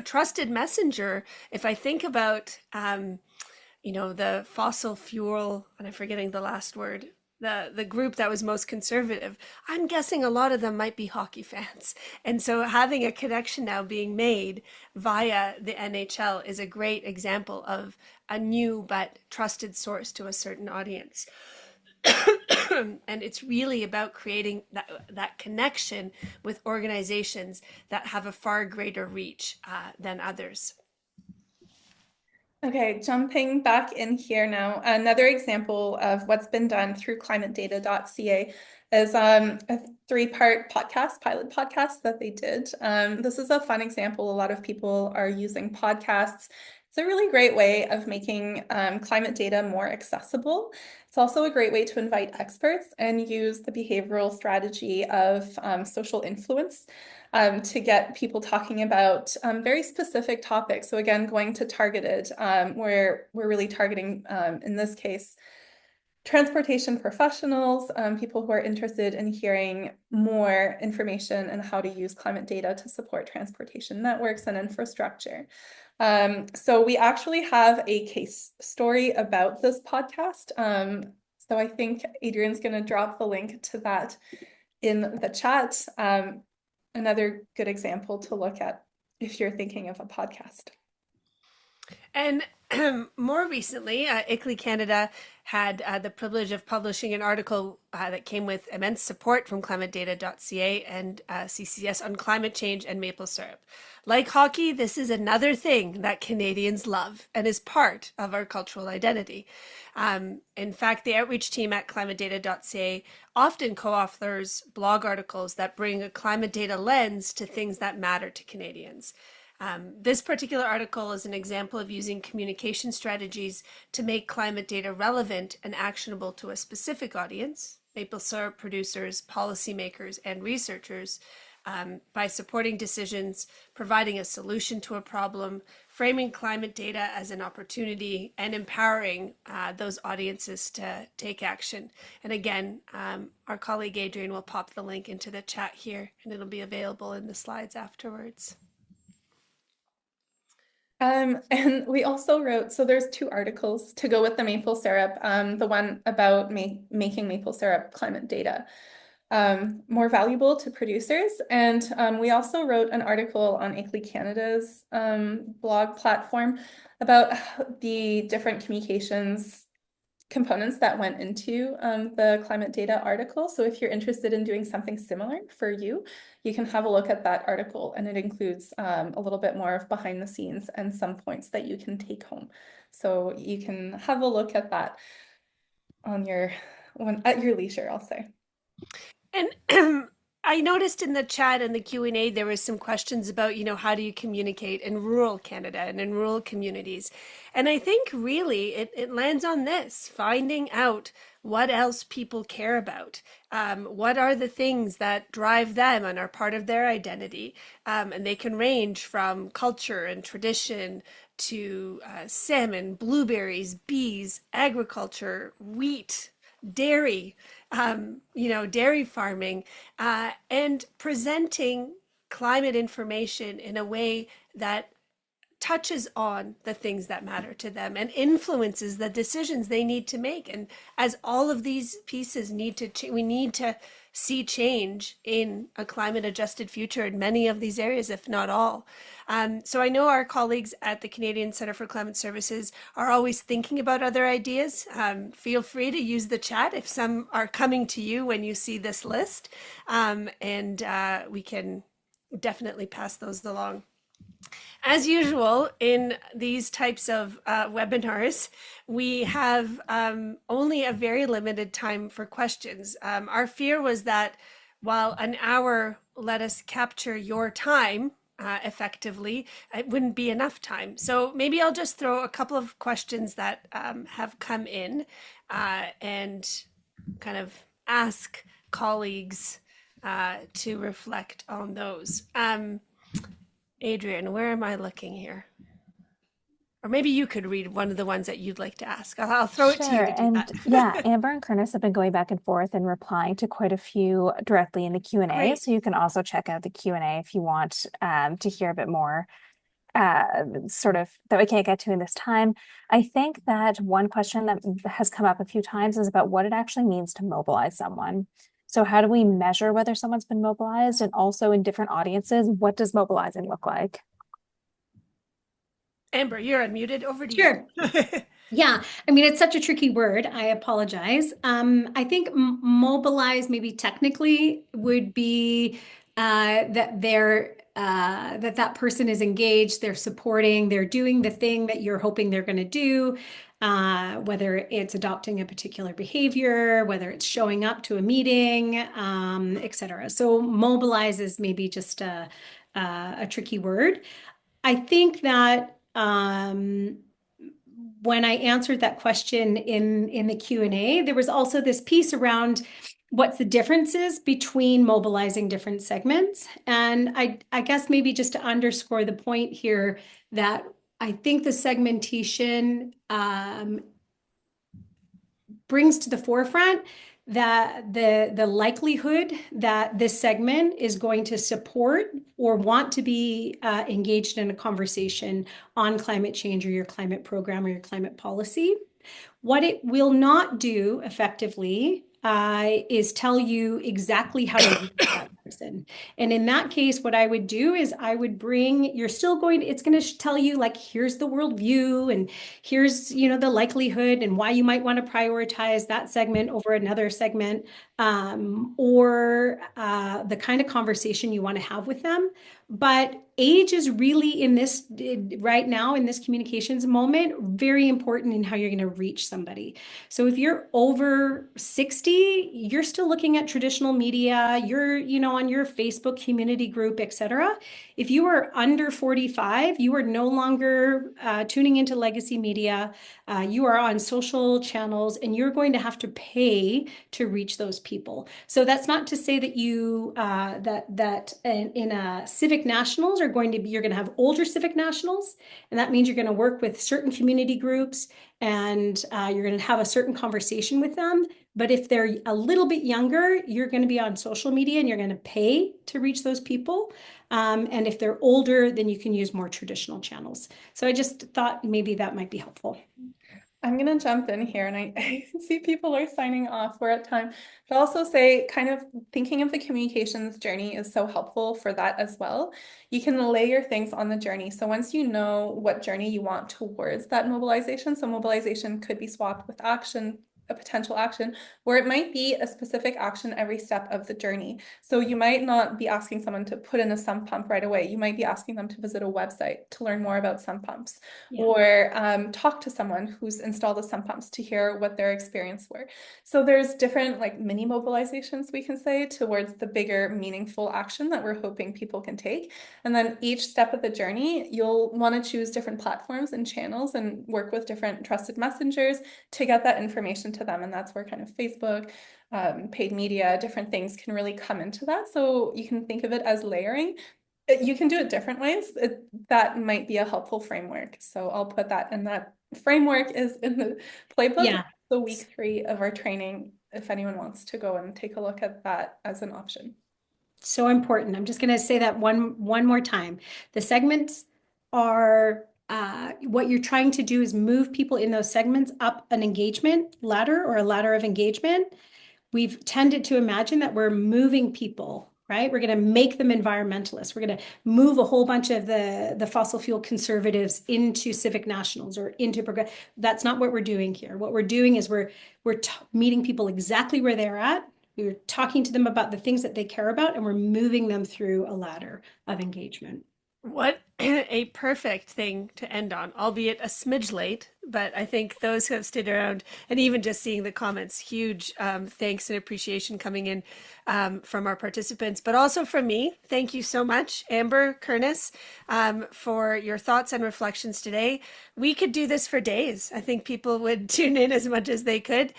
trusted messenger. If I think about, you know, the fossil fuel, and I'm forgetting the last word, the group that was most conservative, I'm guessing a lot of them might be hockey fans. And so having a connection now being made via the NHL is a great example of a new but trusted source to a certain audience. And it's really about creating that connection with organizations that have a far greater reach than others. Okay, jumping back in here now, another example of what's been done through climatedata.ca is a three-part podcast, pilot podcast that they did. This is a fun example. A lot of people are using podcasts. It's a really great way of making climate data more accessible. It's also a great way to invite experts and use the behavioral strategy of social influence to get people talking about very specific topics. So again, going to targeted, where we're really targeting, in this case, transportation professionals, people who are interested in hearing more information on how to use climate data to support transportation networks and infrastructure. So we actually have a case story about this podcast. So I think Adrian's going to drop the link to that in the chat. Another good example to look at if you're thinking of a podcast. And more recently, ICLEI Canada had the privilege of publishing an article that came with immense support from climatedata.ca and CCS on climate change and maple syrup. Like hockey, this is another thing that Canadians love and is part of our cultural identity. In fact, the outreach team at climatedata.ca often co-authors blog articles that bring a climate data lens to things that matter to Canadians. This particular article is an example of using communication strategies to make climate data relevant and actionable to a specific audience, maple syrup producers, policymakers, and researchers by supporting decisions, providing a solution to a problem, framing climate data as an opportunity, and empowering those audiences to take action. And again, our colleague Adrian will pop the link into the chat here, and it'll be available in the slides afterwards. And we also wrote, so there's 2 articles to go with the maple syrup. The one about making maple syrup climate data more valuable to producers. And we also wrote an article on ICLEI Canada's blog platform about the different communications components that went into the climate data article. So if you're interested in doing something similar for you, you can have a look at that article, and it includes a little bit more of behind the scenes and some points that you can take home. So you can have a look at that on at your leisure, I'll say. And I noticed in the chat and the Q&A, there was some questions about, how do you communicate in rural Canada and in rural communities? And I think really it lands on this, finding out what else people care about. What are the things that drive them and are part of their identity? And they can range from culture and tradition to salmon, blueberries, bees, agriculture, wheat, dairy, dairy farming, and presenting climate information in a way that touches on the things that matter to them and influences the decisions they need to make. And as all of these pieces we need to see change in a climate adjusted future in many of these areas, if not all. So I know our colleagues at the Canadian Centre for Climate Services are always thinking about other ideas. Feel free to use the chat if some are coming to you when you see this list, and we can definitely pass those along. As usual, in these types of webinars, we have only a very limited time for questions. Our fear was that while an hour let us capture your time effectively, it wouldn't be enough time. So maybe I'll just throw a couple of questions that have come in and kind of ask colleagues to reflect on those. Adrian, where am I looking here? Or maybe you could read one of the ones that you'd like to ask. I'll throw it to you to do that. Yeah, Amber and Curtis have been going back and forth and replying to quite a few directly in the Q&A. Great. So you can also check out the Q&A if you want to hear a bit more sort of that we can't get to in this time. I think that one question that has come up a few times is about what it actually means to mobilize someone. So how do we measure whether someone's been mobilized? And also in different audiences, what does mobilizing look like? Amber, you're unmuted. Over to Sure. you. Yeah, I mean, it's such a tricky word. I apologize. I think mobilize maybe technically would be that that person is engaged, they're supporting, they're doing the thing that you're hoping they're going to do, whether it's adopting a particular behavior, whether it's showing up to a meeting, etc. So mobilize is maybe just a tricky word. I think that when I answered that question in the Q&A, there was also this piece around what's the differences between mobilizing different segments. And I guess maybe just to underscore the point here that I think the segmentation brings to the forefront that the likelihood that this segment is going to support or want to be engaged in a conversation on climate change or your climate program or your climate policy. What it will not do effectively is tell you exactly how to reach that person. And in that case, what I would do is I would bring, it's going to tell you like, here's the worldview and here's, the likelihood and why you might want to prioritize that segment over another segment, or the kind of conversation you want to have with them. But age is really right now in this communications moment, very important in how you're going to reach somebody. So if you're over 60, you're still looking at traditional media, you're, on your Facebook community group, etc. If you are under 45, you are no longer tuning into legacy media. You are on social channels, and you're going to have to pay to reach those people. So that's not to say that you that in civic nationals you're going to have older civic nationals, and that means you're going to work with certain community groups, and you're going to have a certain conversation with them. But if they're a little bit younger, you're going to be on social media and you're going to pay to reach those people. And if they're older, then you can use more traditional channels. So I just thought maybe that might be helpful. I'm going to jump in here, and I see people are signing off. We're at time. But I'll also say, kind of thinking of the communications journey is so helpful for that as well. You can layer things on the journey. So once you know what journey you want towards that mobilization, so mobilization could be swapped with action, a potential action, where it might be a specific action every step of the journey. So you might not be asking someone to put in a sump pump right away. You might be asking them to visit a website to learn more about sump pumps, or talk to someone who's installed the sump pumps to hear what their experience were. So there's different like mini mobilizations, we can say, towards the bigger meaningful action that we're hoping people can take. And then each step of the journey, you'll want to choose different platforms and channels and work with different trusted messengers to get that information to them. And that's where kind of Facebook, paid media, different things can really come into that. So you can think of it as layering. You can do it different ways. That might be a helpful framework. So I'll put that in. That framework is in the playbook. Yeah. So week 3 of our training, if anyone wants to go and take a look at that as an option. So important. I'm just going to say that one more time. The segments are what you're trying to do is move people in those segments up an engagement ladder or a ladder of engagement. We've tended to imagine that we're moving people, right? We're going to make them environmentalists. We're going to move a whole bunch of the fossil fuel conservatives into civic nationals or into progress. That's not what we're doing here. What we're doing is we're meeting people exactly where they're at. We're talking to them about the things that they care about, and we're moving them through a ladder of engagement. What a perfect thing to end on, albeit a smidge late, but I think those who have stayed around and even just seeing the comments, huge thanks and appreciation coming in from our participants, but also from me. Thank you so much, Amber, Kernis, for your thoughts and reflections today. We could do this for days. I think people would tune in as much as they could.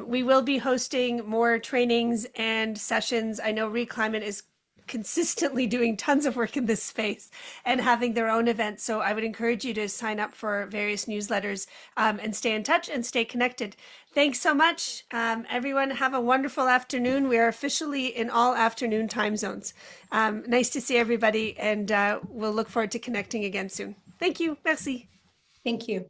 We will be hosting more trainings and sessions. I know Reclimate is consistently doing tons of work in this space and having their own events. So I would encourage you to sign up for various newsletters and stay in touch and stay connected. Thanks so much, everyone. Have a wonderful afternoon. We are officially in all afternoon time zones. Nice to see everybody, and we'll look forward to connecting again soon. Thank you. Merci. Thank you.